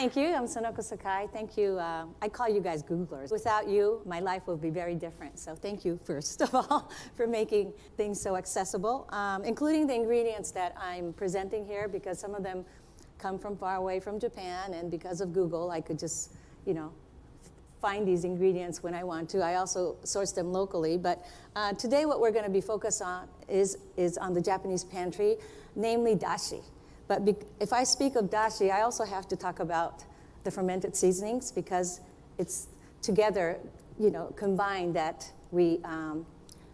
Thank you. I'm Sonoko Sakai. Thank you. I call you guys Googlers. Without you, my life would be very different. So thank you, first of all, for making things so accessible, including the ingredients that I'm presenting here, because some of them come from far away from Japan, and because of Google, I could just, find these ingredients when I want to. I also source them locally. But today what we're going to be focused on is on the Japanese pantry, namely dashi. But if I speak of dashi, I also have to talk about the fermented seasonings, because it's together, combined, that we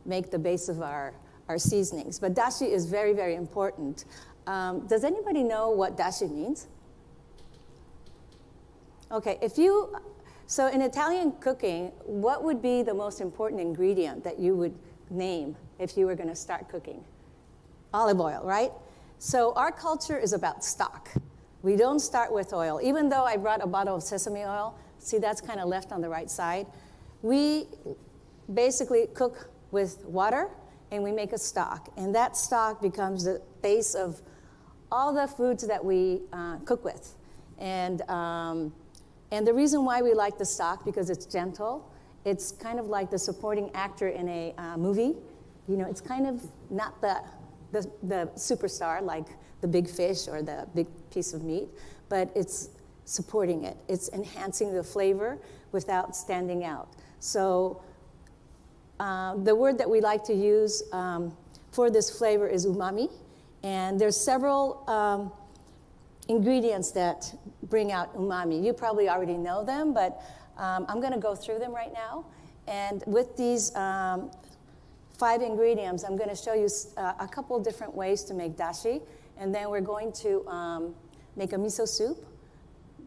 make the base of our seasonings. But dashi is very, very important. Does anybody know what dashi means? Okay, so in Italian cooking, what would be the most important ingredient that you would name if you were going to start cooking? Olive oil, right? So our culture is about stock. We don't start with oil. Even though I brought a bottle of sesame oil, see, that's kind of left on the right side. We basically cook with water, and we make a stock. And that stock becomes the base of all the foods that we cook with. And the reason why we like the stock, because it's gentle. It's kind of like the supporting actor in a movie. It's kind of not the superstar, like the big fish or the big piece of meat, but it's supporting it. It's enhancing the flavor without standing out. So the word that we like to use for this flavor is umami. And there's several ingredients that bring out umami. You probably already know them, but I'm going to go through them right now. And with these 5 ingredients, I'm going to show you a couple different ways to make dashi. And then we're going to make a miso soup.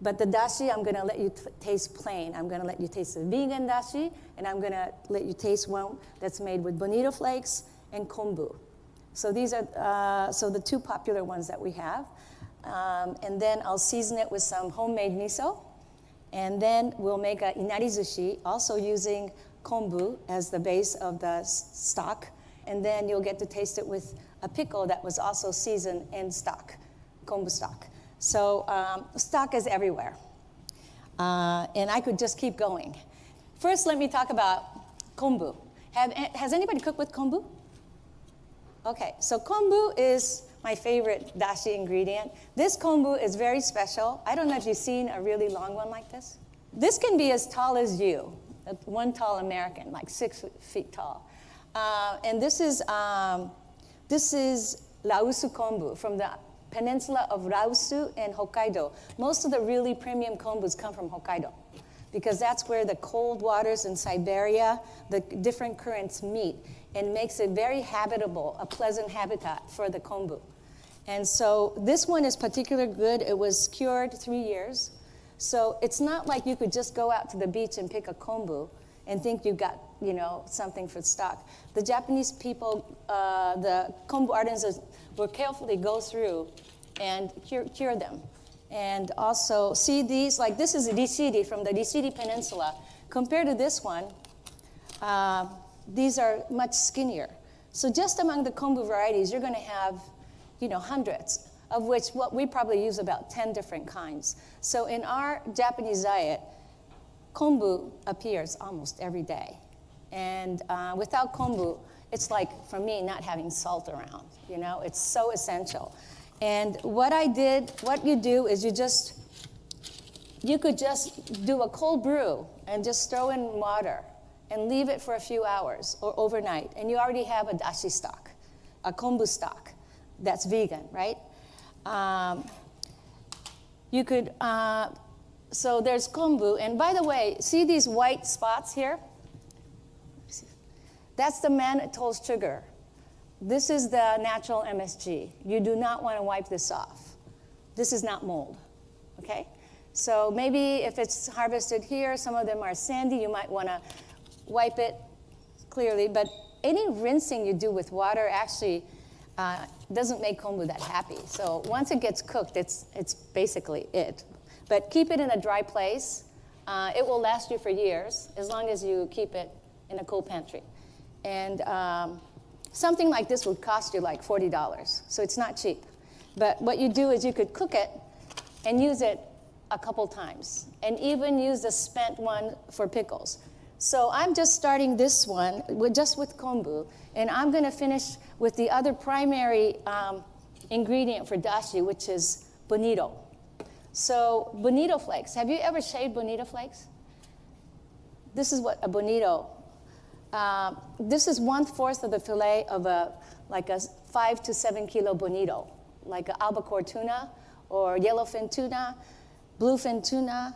But the dashi, I'm going to let you taste plain. I'm going to let you taste the vegan dashi, and I'm going to let you taste one that's made with bonito flakes and kombu. So these are the 2 popular ones that we have. And then I'll season it with some homemade miso. And then we'll make a inarizushi, also using kombu as the base of the stock. And then you'll get to taste it with a pickle that was also seasoned in stock, kombu stock. So stock is everywhere. And I could just keep going. First, let me talk about kombu. Has anybody cooked with kombu? Okay, so kombu is my favorite dashi ingredient. This kombu is very special. I don't know if you've seen a really long one like this. This can be as tall as you, one tall American, like 6 feet tall. And this is Laosu kombu from the peninsula of Laosu and Hokkaido. Most of the really premium kombus come from Hokkaido, because that's where the cold waters in Siberia, the different currents meet, and makes it very habitable, a pleasant habitat for the kombu. And so this one is particularly good. It was cured 3 years. So it's not like you could just go out to the beach and pick a kombu and think you got, something for stock. The Japanese people, the kombu artisans, will carefully go through and cure them. And also, see these, like this is a Rishiri from the Rishiri Peninsula. Compared to this one, these are much skinnier. So just among the kombu varieties, you're going to have, hundreds, of which we probably use about 10 different kinds. So in our Japanese diet, kombu appears almost every day. And without kombu, it's like, for me, not having salt around. It's so essential. And what you do is you could just do a cold brew and just throw in water and leave it for a few hours or overnight, and you already have a dashi stock, a kombu stock that's vegan, right? You could, so there's kombu, and by the way, see these white spots here? That's the mannitol sugar. This is the natural MSG. You do not want to wipe this off. This is not mold, okay? So maybe if it's harvested here, some of them are sandy, you might want to wipe it clearly, but any rinsing you do with water actually doesn't make kombu that happy. So once it gets cooked, it's basically it. But keep it in a dry place. It will last you for years, as long as you keep it in a cool pantry. And something like this would cost you like $40, so it's not cheap. But what you do is you could cook it and use it a couple times, and even use the spent one for pickles. So I'm just starting this one just with kombu, and I'm going to finish with the other primary ingredient for dashi, which is bonito. So bonito flakes. Have you ever shaved bonito flakes? This is what a bonito. This is 1/4 of the fillet of a 5 to 7 kilo bonito, like an albacore tuna or yellowfin tuna, bluefin tuna.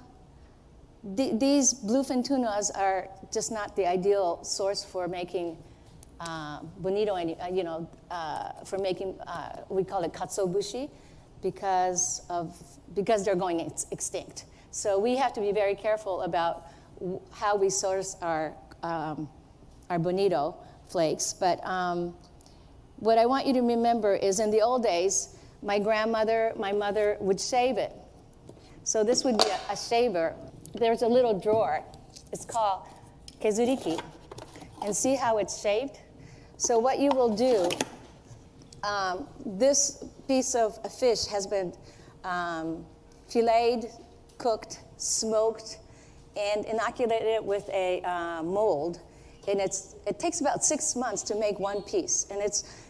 These bluefin tunas are just not the ideal source for making bonito, for making, we call it katsuobushi, because they're going extinct. So we have to be very careful about how we source our bonito flakes. But what I want you to remember is in the old days, my grandmother, my mother would shave it. So this would be a shaver. There's a little drawer. It's called kezuriki. And see how it's shaved? So what you will do, this piece of fish has been filleted, cooked, smoked, and inoculated with a mold. And it takes about 6 months to make one piece. And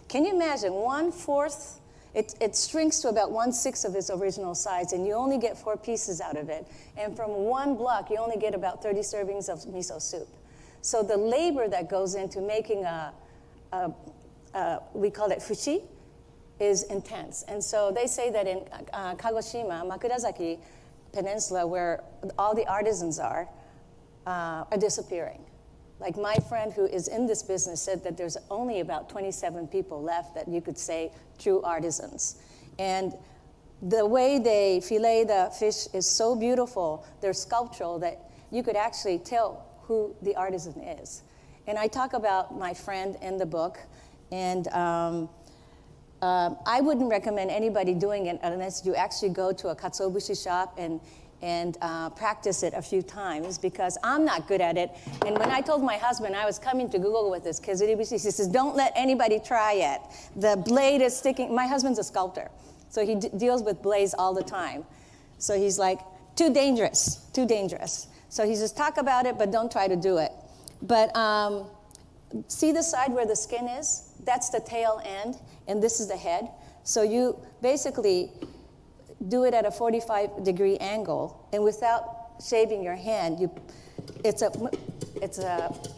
can you imagine, 1/4, it shrinks to about 1/6 of its original size, and you only get 4 pieces out of it. And from one block, you only get about 30 servings of miso soup. So the labor that goes into making we call it fushi, is intense. And so they say that in Kagoshima, Makurazaki Peninsula, where all the artisans are disappearing. Like my friend who is in this business said that there's only about 27 people left that you could say true artisans. And the way they fillet the fish is so beautiful, they're sculptural, that you could actually tell who the artisan is. And I talk about my friend in the book, and I wouldn't recommend anybody doing it unless you actually go to a katsuobushi shop and practice it a few times, because I'm not good at it. And when I told my husband I was coming to Google with this kezuribushi, he says, don't let anybody try it. The blade is sticking. My husband's a sculptor, so he deals with blades all the time. So he's like, too dangerous, too dangerous. So he says, talk about it, but don't try to do it. But see the side where the skin is? That's the tail end, and this is the head. So you basically do it at a 45-degree angle, and without shaving your hand, it's a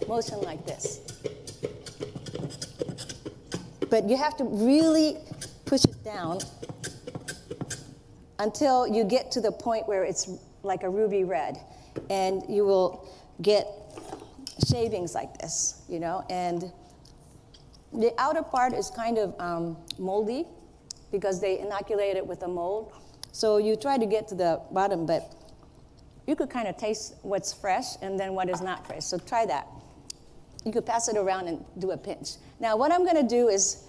motion like this. But you have to really push it down until you get to the point where it's like a ruby red, and you will get shavings like this, and the outer part is kind of moldy because they inoculate it with a mold. So you try to get to the bottom, but you could kind of taste what's fresh and then what is not fresh. So try that. You could pass it around and do a pinch. Now what I'm going to do is,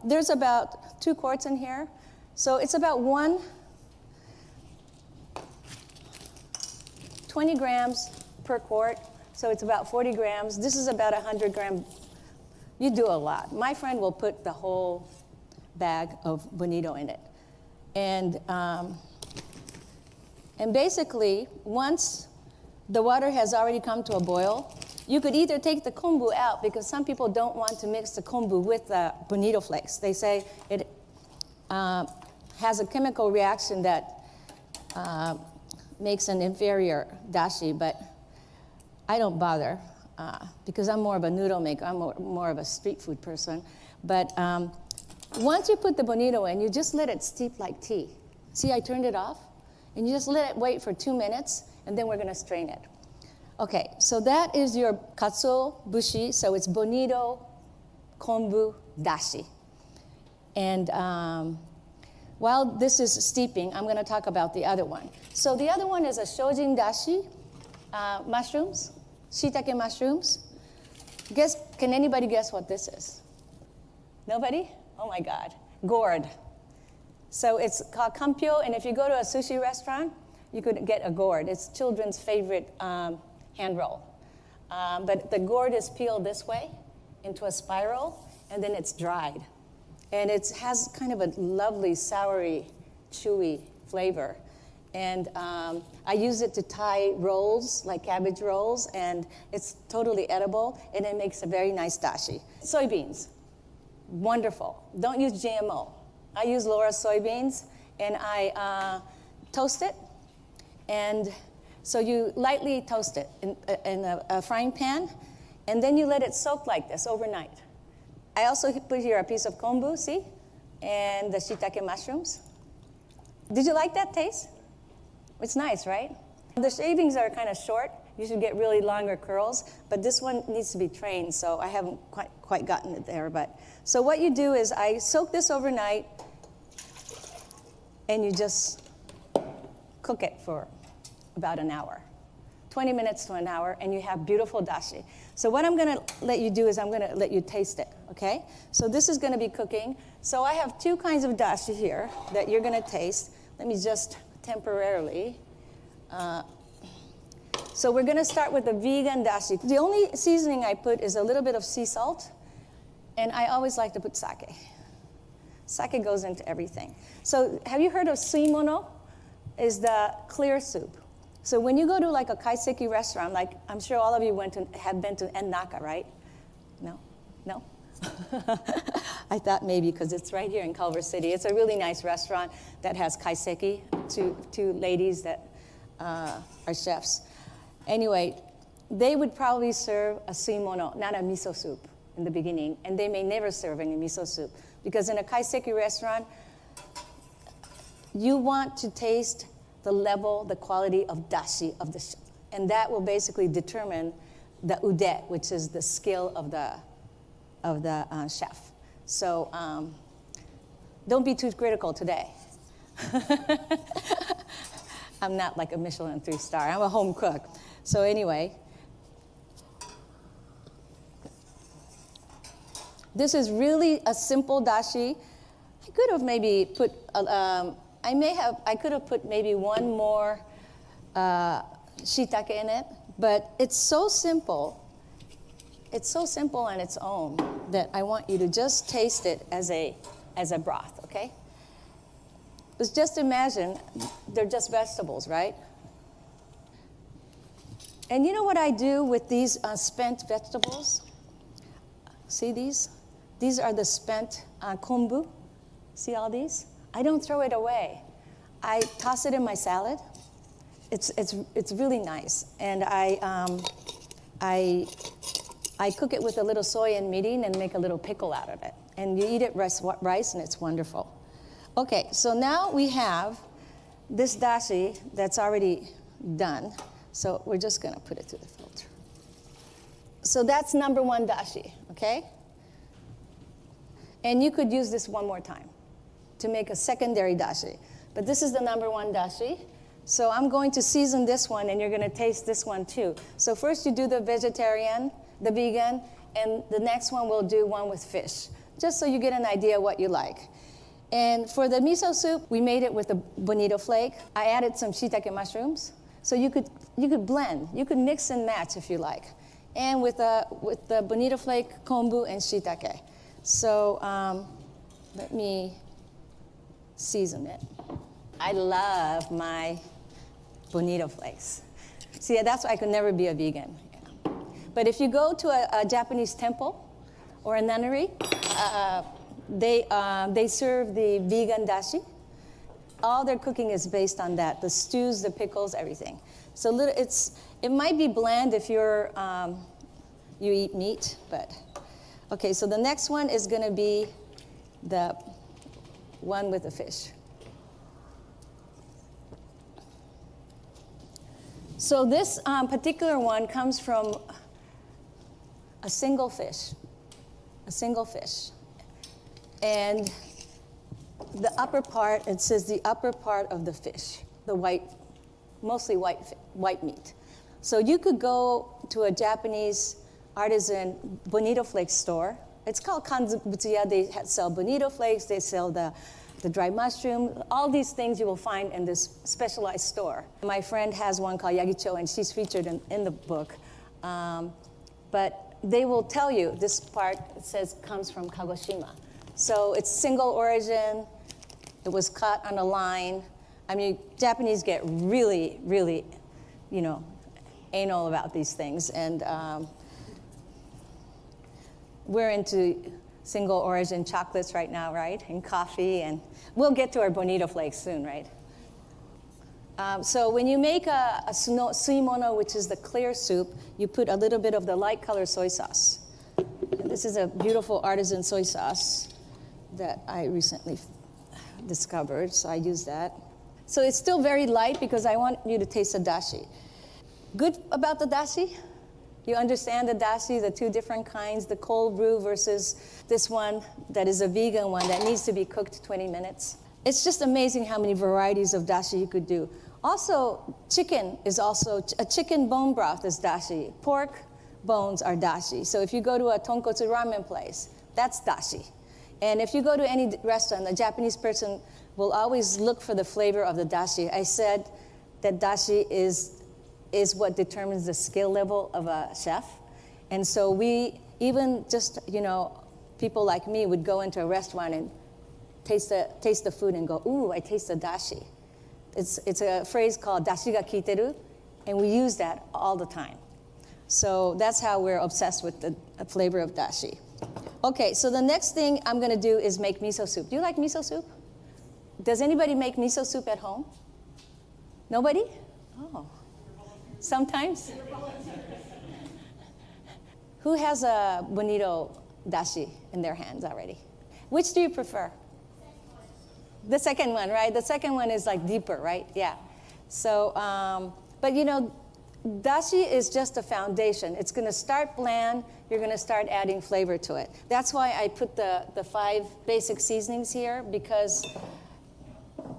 there's about 2 quarts in here. So it's about 20 grams per quart. So it's about 40 grams. This is about 100 grams. You do a lot. My friend will put the whole bag of bonito in it. And basically, once the water has already come to a boil, you could either take the kombu out, because some people don't want to mix the kombu with the bonito flakes. They say it has a chemical reaction that makes an inferior dashi, but I don't bother because I'm more of a noodle maker. I'm more of a street food person. But once you put the bonito in, you just let it steep like tea. See, I turned it off? And you just let it wait for 2 minutes, and then we're going to strain it. Okay, so that is your katsuobushi. So it's bonito, kombu, dashi. And while this is steeping, I'm going to talk about the other one. So the other one is a shojin dashi, mushrooms, shiitake mushrooms. Can anybody guess what this is? Nobody? Oh my God, gourd. So it's called kampyo, and if you go to a sushi restaurant, you could get a gourd. It's children's favorite hand roll. But the gourd is peeled this way into a spiral, and then it's dried. And it has kind of a lovely, soury, chewy flavor. And I use it to tie rolls, like cabbage rolls, and it's totally edible, and it makes a very nice dashi. Soybeans, wonderful. Don't use GMO. I use Laura soybeans, and I toast it. And so you lightly toast it in a frying pan, and then you let it soak like this overnight. I also put here a piece of kombu, see? And the shiitake mushrooms. Did you like that taste? It's nice, right? The shavings are kind of short. You should get really longer curls, but this one needs to be trained, so I haven't quite gotten it there. But so what you do is I soak this overnight, and you just cook it for about an hour, 20 minutes to an hour, and you have beautiful dashi. So what I'm going to let you do is I'm going to let you taste it, okay? So this is going to be cooking. So I have two kinds of dashi here that you're going to taste. Let me just temporarily. So we're going to start with the vegan dashi. The only seasoning I put is a little bit of sea salt, and I always like to put sake. Sake goes into everything. So have you heard of suimono? Is the clear soup. So when you go to like a kaiseki restaurant, like I'm sure all of you have been to Ennaka, right? No? No? I thought maybe because it's right here in Culver City. It's a really nice restaurant that has kaiseki, two ladies that are chefs. Anyway, they would probably serve a suimono, not a miso soup in the beginning, and they may never serve any miso soup. Because in a kaiseki restaurant, you want to taste the level, the quality of dashi of the chef. And that will basically determine the ude, which is the skill of the chef. So don't be too critical today. I'm not like a Michelin 3-star. I'm a home cook. So anyway, this is really a simple dashi. I could have maybe put, I could have put maybe one more shiitake in it, but it's so simple. It's so simple on its own that I want you to just taste it as a broth, okay? Just imagine they're just vegetables, right? And you know what I do with these spent vegetables? See these? These are the spent kombu. See all these? I don't throw it away. I toss it in my salad. It's really nice, and I cook it with a little soy and mirin and make a little pickle out of it. And you eat it rice, and it's wonderful. Okay, so now we have this dashi that's already done. So we're just going to put it through the filter. So that's number one dashi, okay? And you could use this one more time to make a secondary dashi. But this is the number one dashi. So I'm going to season this one, and you're going to taste this one too. So first you do the vegetarian, the vegan, and the next one we'll do one with fish, just so you get an idea what you like. And for the miso soup, we made it with a bonito flake. I added some shiitake mushrooms. So you could blend. You could mix and match if you like. And with the bonito flake, kombu, and shiitake. So let me season it. I love my bonito flakes. See, that's why I could never be a vegan. Yeah. But if you go to a Japanese temple or a nunnery, they serve the vegan dashi. All their cooking is based on that, the stews, the pickles, everything. So it might be bland if you eat meat, but okay, so the next one is going to be the one with the fish. So this particular one comes from a single fish. And the upper part, it says the upper part of the fish, the white, mostly white meat. So you could go to a Japanese artisan bonito flakes store. It's called kanzubutsuya. They sell bonito flakes. They sell the dried mushroom. All these things you will find in this specialized store. My friend has one called Yagicho, and she's featured in the book. But they will tell you this part, it says, comes from Kagoshima. So it's single origin. It was cut on a line. I mean, Japanese get really, really, you know, anal about these things. And we're into single origin chocolates right now, right? And coffee, and we'll get to our bonito flakes soon, right? So when you make a suimono, which is the clear soup, you put a little bit of the light color soy sauce. And this is a beautiful artisan soy sauce that I recently discovered, so I use that. So it's still very light because I want you to taste the dashi. Good about the dashi? You understand the dashi, the two different kinds, the cold brew versus this one that is a vegan one that needs to be cooked 20 minutes. It's just amazing how many varieties of dashi you could do. Also, chicken is also, a chicken bone broth is dashi. Pork bones are dashi. So if you go to a tonkotsu ramen place, that's dashi. And if you go to any restaurant, a Japanese person will always look for the flavor of the dashi. I said that dashi is what determines the skill level of a chef. And so we, even just, you know, people like me would go into a restaurant and taste the food and go, ooh, I taste the dashi. It's a phrase called dashi ga kiteru, and we use that all the time. So that's how we're obsessed with the flavor of dashi. Okay, so the next thing I'm gonna do is make miso soup. Do you like miso soup? Does anybody make miso soup at home? Nobody? Oh, sometimes? Who has a bonito dashi in their hands already? Which do you prefer? The second one, right? The second one is like deeper, right? Yeah. So, but you know, dashi is just a foundation. It's going to start bland. You're going to start adding flavor to it. That's why I put the 5 basic seasonings here, because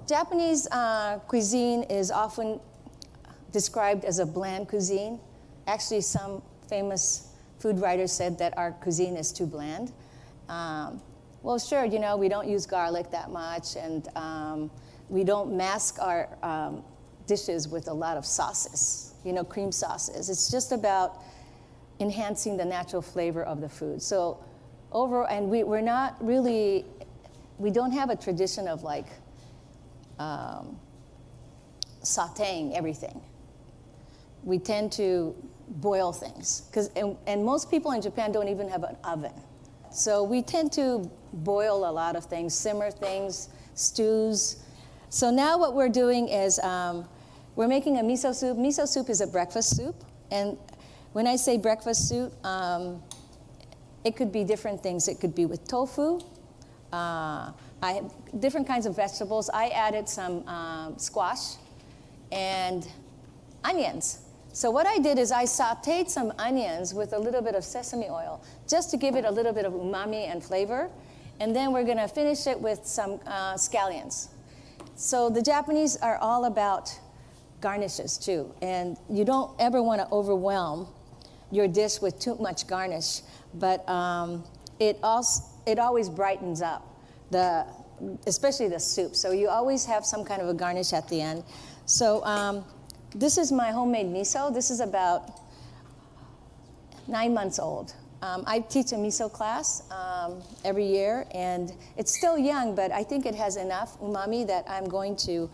Japanese cuisine is often described as a bland cuisine. Actually, some famous food writers said that our cuisine is too bland. Well, sure, you know, we don't use garlic that much, and we don't mask our dishes with a lot of sauces, you know, cream sauces. It's just about enhancing the natural flavor of the food. So and we're not really, we don't have a tradition of like sauteing everything. We tend to boil things, and most people in Japan don't even have an oven. So we tend to boil a lot of things, simmer things, stews. So now what we're doing is we're making a miso soup. Miso soup is a breakfast soup. And when I say breakfast soup, it could be different things. It could be with tofu. I have different kinds of vegetables. I added some squash and onions. So what I did is I sauteed some onions with a little bit of sesame oil, just to give it a little bit of umami and flavor. And then we're gonna finish it with some scallions. So the Japanese are all about garnishes too. And you don't ever wanna overwhelm your dish with too much garnish, but it always brightens up, especially the soup. So you always have some kind of a garnish at the end. So this is my homemade miso. This is about 9 months old. I teach a miso class every year, and it's still young, but I think it has enough umami that I'm going to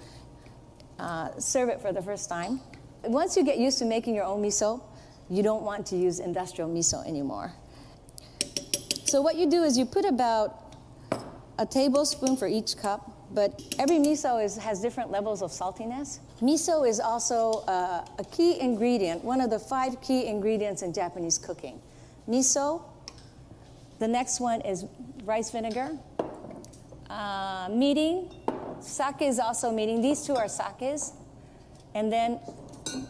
serve it for the first time. Once you get used to making your own miso, you don't want to use industrial miso anymore. So what you do is you put about a tablespoon for each cup, but every miso has different levels of saltiness. Miso is also a key ingredient, one of the 5 key ingredients in Japanese cooking. Miso, the next one is rice vinegar, mirin, sake is also mirin. These 2 are sakes, and then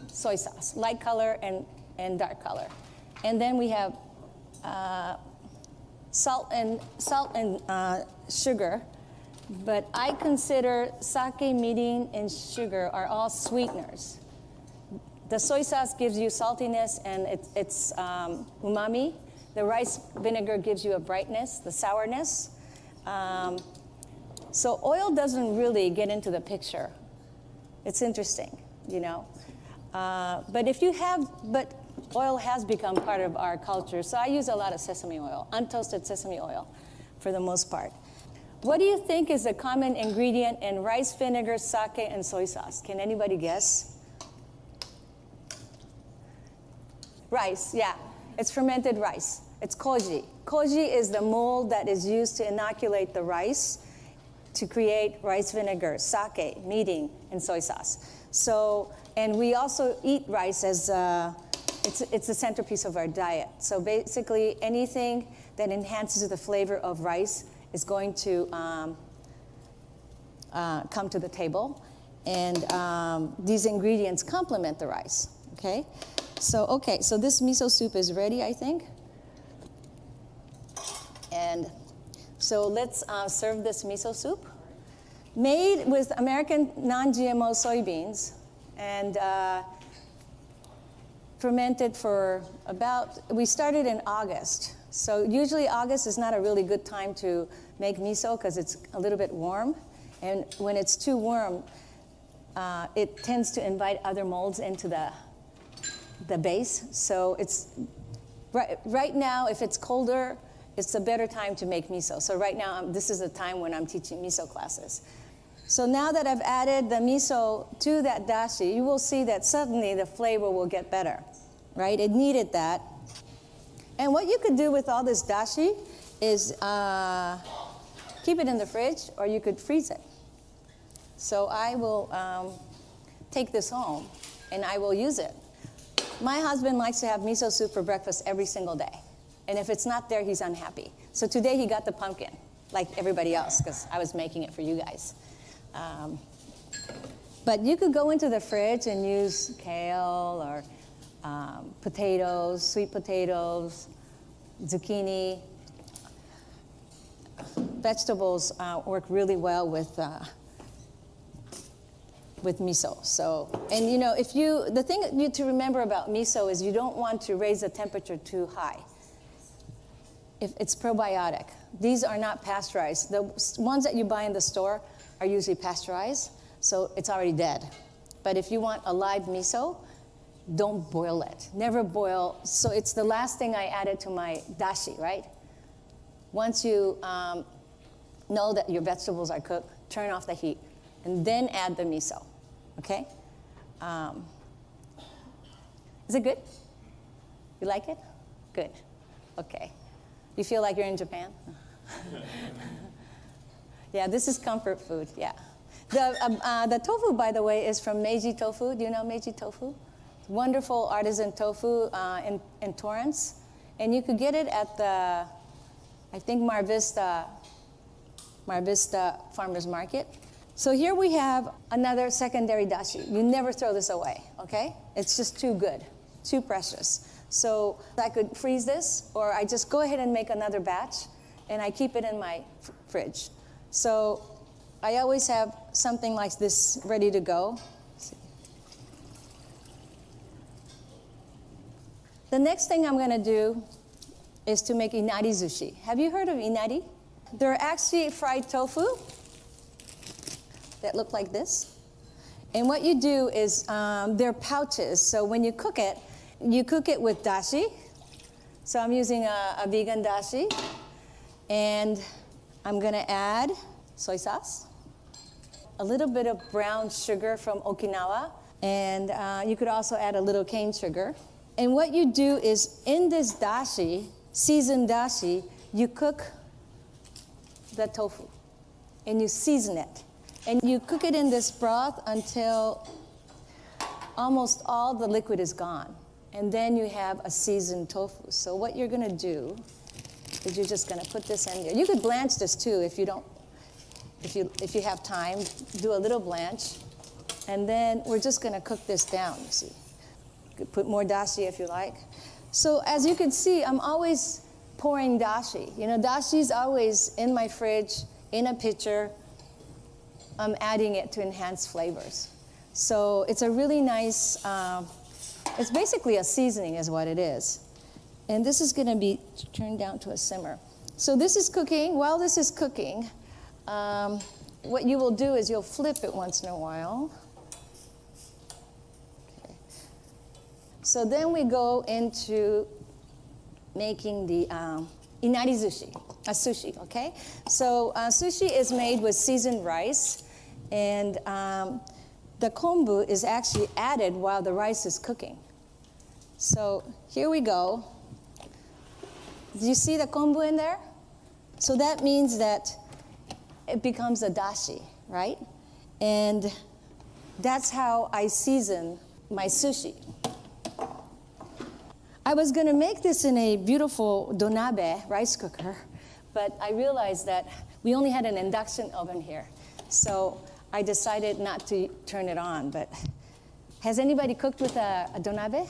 soy sauce, light color and dark color. And then we have salt and sugar. But I consider sake, mirin, and sugar are all sweeteners. The soy sauce gives you saltiness and it's umami. The rice vinegar gives you a brightness, the sourness. So oil doesn't really get into the picture. It's interesting, you know. But oil has become part of our culture. So I use a lot of sesame oil, untoasted sesame oil, for the most part. What do you think is a common ingredient in rice vinegar, sake, and soy sauce? Can anybody guess? Rice, yeah. It's fermented rice. It's koji. Koji is the mold that is used to inoculate the rice to create rice vinegar, sake, meading, and soy sauce. So, and we also eat rice as it's the centerpiece of our diet. So basically, anything that enhances the flavor of rice is going to come to the table. And these ingredients complement the rice, okay? So this miso soup is ready, I think. And so let's serve this miso soup. Made with American non-GMO soybeans and fermented for we started in August. So usually August is not a really good time to make miso because it's a little bit warm. And when it's too warm, it tends to invite other molds into the base. So it's right now, if it's colder, it's a better time to make miso. So right now, this is the time when I'm teaching miso classes. So now that I've added the miso to that dashi, you will see that suddenly the flavor will get better, right? It needed that. And what you could do with all this dashi is keep it in the fridge, or you could freeze it. So I will take this home, and I will use it. My husband likes to have miso soup for breakfast every single day. And if it's not there, he's unhappy. So today he got the pumpkin, like everybody else, because I was making it for you guys. But you could go into the fridge and use kale or potatoes, sweet potatoes, zucchini. Vegetables work really well with miso. So, and you know, the thing you need to remember about miso is you don't want to raise the temperature too high. If it's probiotic. These are not pasteurized. The ones that you buy in the store are usually pasteurized, so it's already dead. But if you want a live miso, don't boil it. Never boil. So it's the last thing I added to my dashi, right? Once you know that your vegetables are cooked, turn off the heat, and then add the miso, okay? Is it good? You like it? Good, okay. You feel like you're in Japan? Yeah, this is comfort food, yeah. The tofu, by the way, is from Meiji Tofu. Do you know Meiji Tofu? Wonderful artisan tofu in Torrance. And you could get it at the, I think, Mar Vista Farmers Market. So here we have another secondary dashi. You never throw this away, okay? It's just too good, too precious. So I could freeze this, or I just go ahead and make another batch, and I keep it in my fridge. So I always have something like this ready to go. The next thing I'm going to do is to make inari sushi. Have you heard of inari? They're actually fried tofu that look like this. And what you do is they're pouches. So when you cook it with dashi. So I'm using a vegan dashi. And I'm going to add soy sauce, a little bit of brown sugar from Okinawa, and you could also add a little cane sugar. And what you do is in this dashi, seasoned dashi, you cook the tofu, and you season it. And you cook it in this broth until almost all the liquid is gone. And then you have a seasoned tofu. So what you're going to do is you're just going to put this in there. You could blanch this too if you have time. Do a little blanch. And then we're just going to cook this down, you see. You could put more dashi if you like. So as you can see, I'm always pouring dashi. You know, dashi's always in my fridge, in a pitcher. I'm adding it to enhance flavors. So it's a really nice, it's basically a seasoning is what it is. And this is going to be turned down to a simmer. So this is cooking. While this is cooking, what you will do is you'll flip it once in a while. Okay. So then we go into making the inari sushi, okay? So sushi is made with seasoned rice, and the kombu is actually added while the rice is cooking. So here we go. Do you see the kombu in there? So that means that it becomes a dashi, right? And that's how I season my sushi. I was going to make this in a beautiful donabe rice cooker, but I realized that we only had an induction oven here. So I decided not to turn it on. But has anybody cooked with a donabe?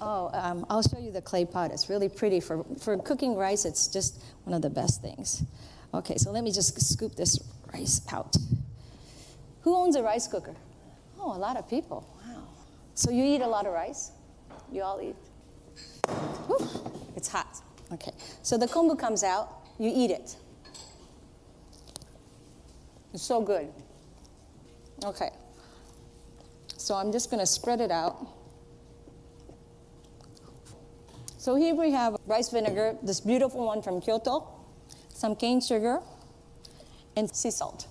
Oh, I'll show you the clay pot. It's really pretty. For cooking rice, it's just one of the best things. Okay, so let me just scoop this rice out. Who owns a rice cooker? Oh, a lot of people. Wow. So you eat a lot of rice? You all eat? Whew, it's hot. Okay, so the kombu comes out. You eat it. It's so good. Okay, so I'm just going to spread it out. So here we have rice vinegar, this beautiful one from Kyoto, some cane sugar, and sea salt.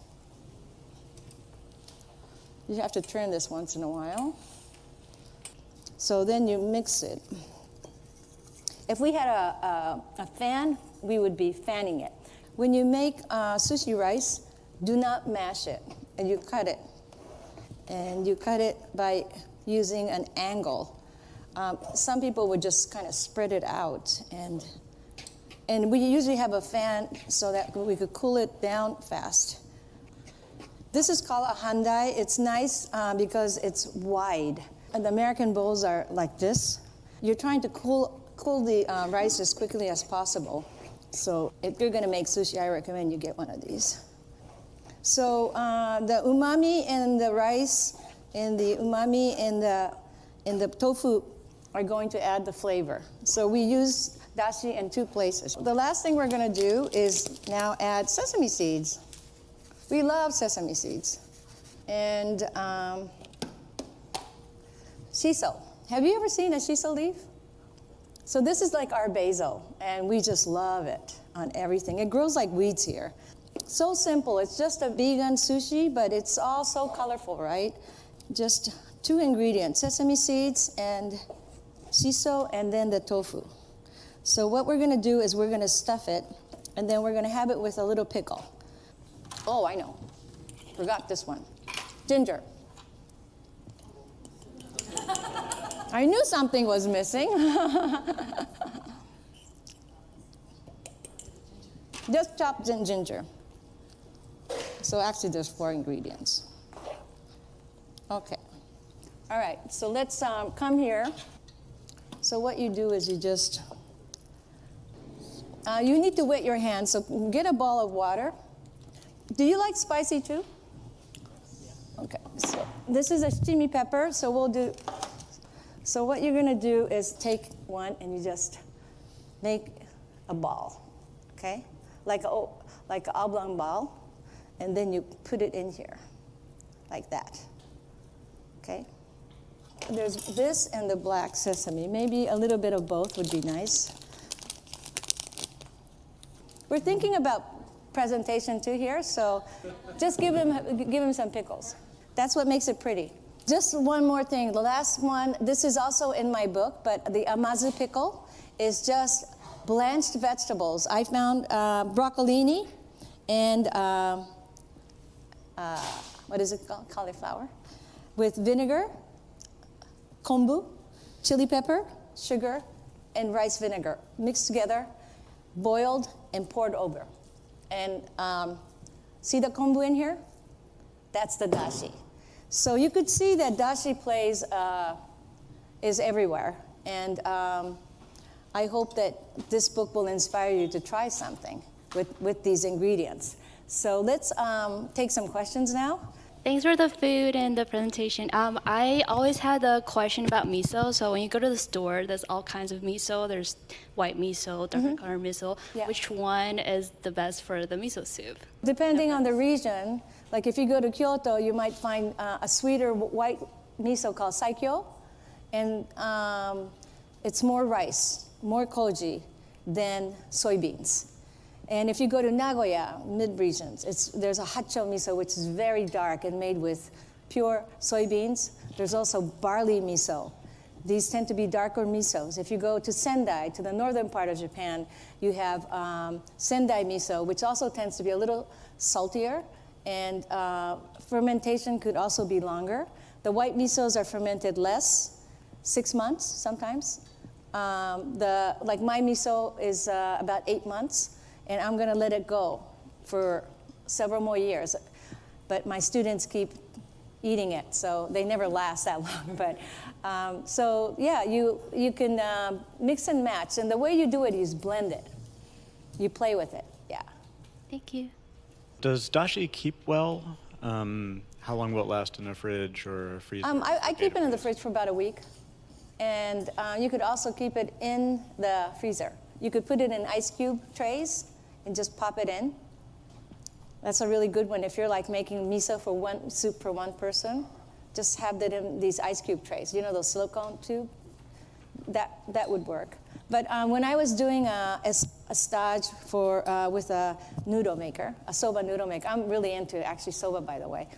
You have to turn this once in a while. So then you mix it. If we had a fan, we would be fanning it. When you make sushi rice, do not mash it, and you cut it. And you cut it by using an angle. Some people would just kind of spread it out. And we usually have a fan so that we could cool it down fast. This is called a handai. It's nice because it's wide. And the American bowls are like this. You're trying to cool the rice as quickly as possible. So if you're going to make sushi, I recommend you get one of these. So the umami in the rice and the umami in the tofu are going to add the flavor. So we use dashi in two places. The last thing we're going to do is now add sesame seeds. We love sesame seeds. And shiso. Have you ever seen a shiso leaf? So this is like our basil, and we just love it on everything. It grows like weeds here. So simple. It's just a vegan sushi, but it's all so colorful, right? Just two ingredients, sesame seeds and shiso, and then the tofu. So what we're going to do is we're going to stuff it, and then we're going to have it with a little pickle. Oh, I know. Forgot this one. Ginger. I knew something was missing. Just chopped in ginger. So actually there's 4 ingredients. Okay. All right, so let's come here. So what you do is you just, you need to wet your hands. So get a ball of water. Do you like spicy too? Okay, so this is a shichimi pepper, so we'll do, so what you're gonna do is take one and you just make a ball, okay? Like an oblong ball, and then you put it in here, like that, okay? There's this and the black sesame. Maybe a little bit of both would be nice. We're thinking about presentation too here, so just give him some pickles. That's what makes it pretty. Just one more thing, the last one, this is also in my book, but the amazu pickle is just blanched vegetables. I found broccolini and, what is it called? Cauliflower. With vinegar, kombu, chili pepper, sugar, and rice vinegar mixed together, boiled, and poured over. And see the kombu in here? That's the dashi. So you could see that dashi plays is everywhere. And I hope that this book will inspire you to try something with these ingredients. So let's take some questions now. Thanks for the food and the presentation. I always had a question about miso. So when you go to the store, there's all kinds of miso. There's white miso, dark color miso. Yeah. Which one is the best for the miso soup? Depending on the region, like if you go to Kyoto, you might find a sweeter white miso called saikyo, and it's more rice, more koji. than soybeans. And if you go to Nagoya, mid-regions, there's a hacho miso, which is very dark and made with pure soybeans. There's also barley miso. These tend to be darker misos. If you go to Sendai, to the northern part of Japan, you have Sendai miso, which also tends to be a little saltier, and fermentation could also be longer. The white misos are fermented less, 6 months sometimes. Like my miso is about 8 months, and I'm gonna let it go for several more years. But my students keep eating it, so they never last that long. But so yeah, you can mix and match, and the way you do it is blend it. You play with it, yeah. Thank you. Does dashi keep well? How long will it last in a fridge or a freezer? I keep it in the fridge for about a week, and you could also keep it in the freezer. You could put it in ice cube trays and just pop it in. That's a really good one if you're like making miso for soup for one person. Just have that in these ice cube trays. You know those silicone tube? That would work. But when I was doing a stage with a noodle maker, a soba noodle maker, I'm really into actually soba, by the way,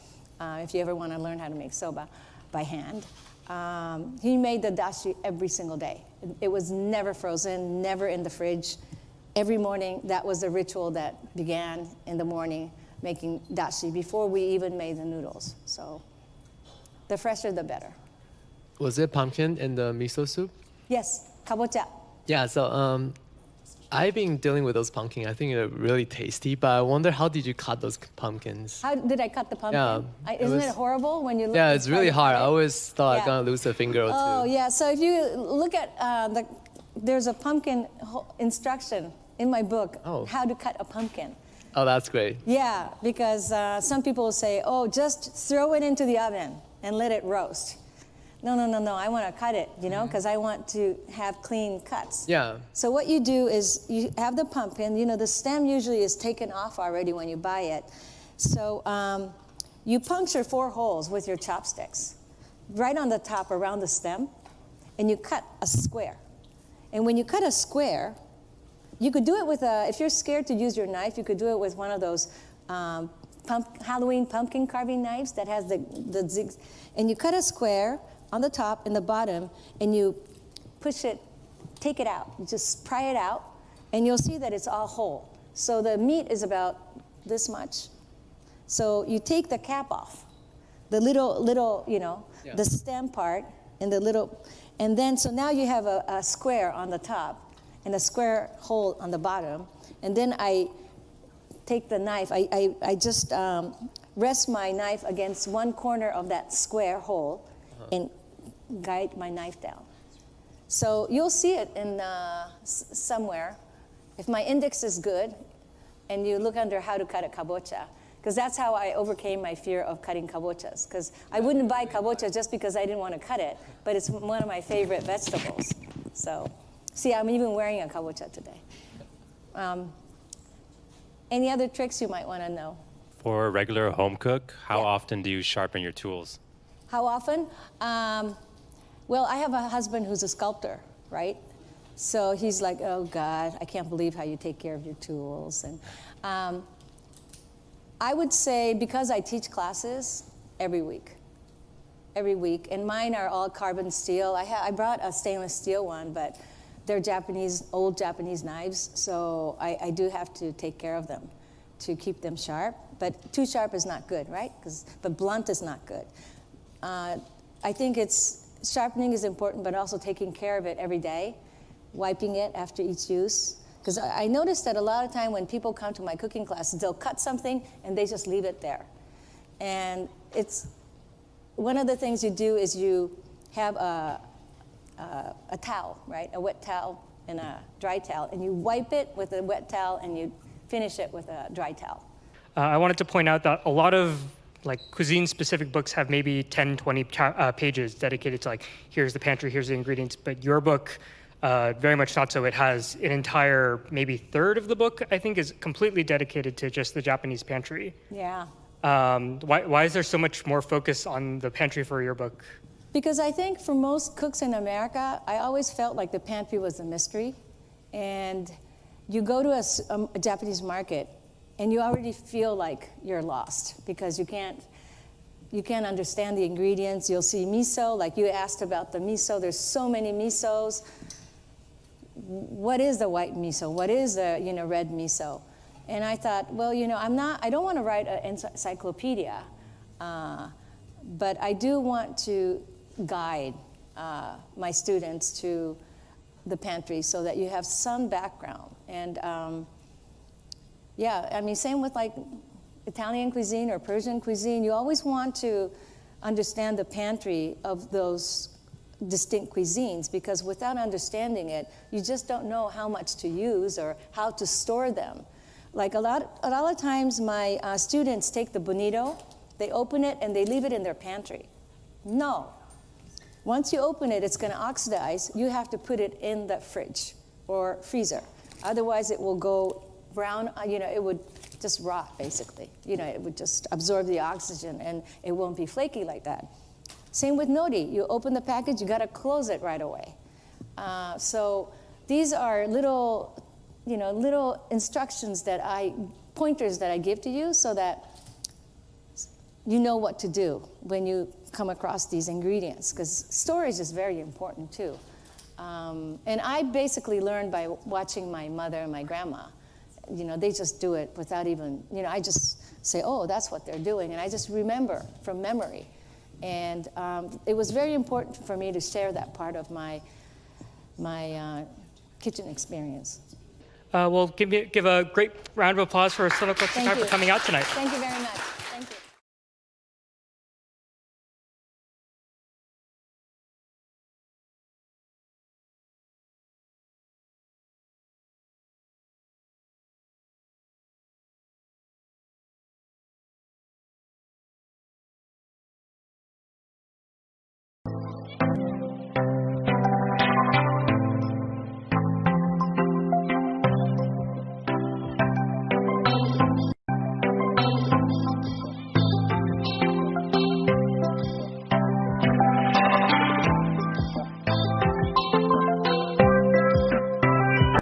if you ever want to learn how to make soba by hand. He made the dashi every single day. It was never frozen, never in the fridge. Every morning, that was the ritual that began in the morning, making dashi before we even made the noodles. So the fresher, the better. Was it pumpkin in the miso soup? Yes, kabocha. Yeah, so I've been dealing with those pumpkins. I think they're really tasty, but I wonder, how did you cut those pumpkins? How did I cut the pumpkin? Yeah, Isn't it horrible when you look? Yeah, it's really hard. I always thought Yeah. I'm gonna lose a finger or two. Oh, yeah, so if you look at there's a pumpkin instruction in my book, how to cut a pumpkin. Oh, that's great. Yeah, because some people will say, oh, just throw it into the oven and let it roast. No, I want to cut it, because I want to have clean cuts. Yeah. So what you do is you have the pumpkin, the stem usually is taken off already when you buy it. So you puncture 4 holes with your chopsticks, right on the top around the stem, and you cut a square. And when you cut a square, you could do it with if you're scared to use your knife, you could do it with one of those Halloween pumpkin carving knives that has the zigs. And you cut a square on the top and the bottom, and you push it, take it out. You just pry it out, and you'll see that it's all whole. So the meat is about this much. So you take the cap off, the little the stem part, and the little, and then so now you have a square on the top and a square hole on the bottom. And then I take the knife, I just rest my knife against one corner of that square hole and guide my knife down. So you'll see it in somewhere. If my index is good, and you look under how to cut a kabocha, because that's how I overcame my fear of cutting kabochas. Because I wouldn't buy kabocha just because I didn't want to cut it, but it's one of my favorite vegetables. So, see, I'm even wearing a kabocha today. Any other tricks you might want to know? For a regular home cook, how Yeah. often do you sharpen your tools? How often? Well, I have a husband who's a sculptor, right? So he's like, oh God, I can't believe how you take care of your tools. And I would say, because I teach classes every week, and mine are all carbon steel. I brought a stainless steel one, but they're old Japanese knives, so I do have to take care of them to keep them sharp. But too sharp is not good, right? But blunt is not good. I think sharpening is important, but also taking care of it every day, wiping it after each use. Because I noticed that a lot of time when people come to my cooking classes, they'll cut something and they just leave it there. And it's one of the things you do is you have a towel, right? A wet towel and a dry towel, and you wipe it with a wet towel and you finish it with a dry towel. I wanted to point out that a lot of cuisine-specific books have maybe 10, 20 pages dedicated to here's the pantry, here's the ingredients. But your book, very much not so. It has an entire, maybe third of the book, I think, is completely dedicated to just the Japanese pantry. Yeah. Why is there so much more focus on the pantry for your book? Because I think for most cooks in America, I always felt like the pantry was a mystery. And you go to a Japanese market and you already feel like you're lost because you can't understand the ingredients. You'll see miso, like you asked about the miso. There's so many misos. What is the white miso? What is the red miso? And I thought, well, I don't want to write an encyclopedia, but I do want to guide my students to the pantry so that you have some background. And same with like Italian cuisine or Persian cuisine. You always want to understand the pantry of those distinct cuisines, because without understanding it, you just don't know how much to use or how to store them. Like a lot of times my students take the bonito, they open it and they leave it in their pantry. No. Once you open it, it's going to oxidize. You have to put it in the fridge or freezer. Otherwise, it will go brown. It would just rot, basically. It would just absorb the oxygen, and it won't be flaky like that. Same with nori. You open the package, you got to close it right away. So these are little instructions pointers that I give to you so that you know what to do when you come across these ingredients, because storage is very important too. And I basically learned by watching my mother and my grandma. They just do it without even, I just say, oh, that's what they're doing. And I just remember from memory. And it was very important for me to share that part of my kitchen experience. Well, give a great round of applause for Sonoko Sakai for coming out tonight. Thank you very much.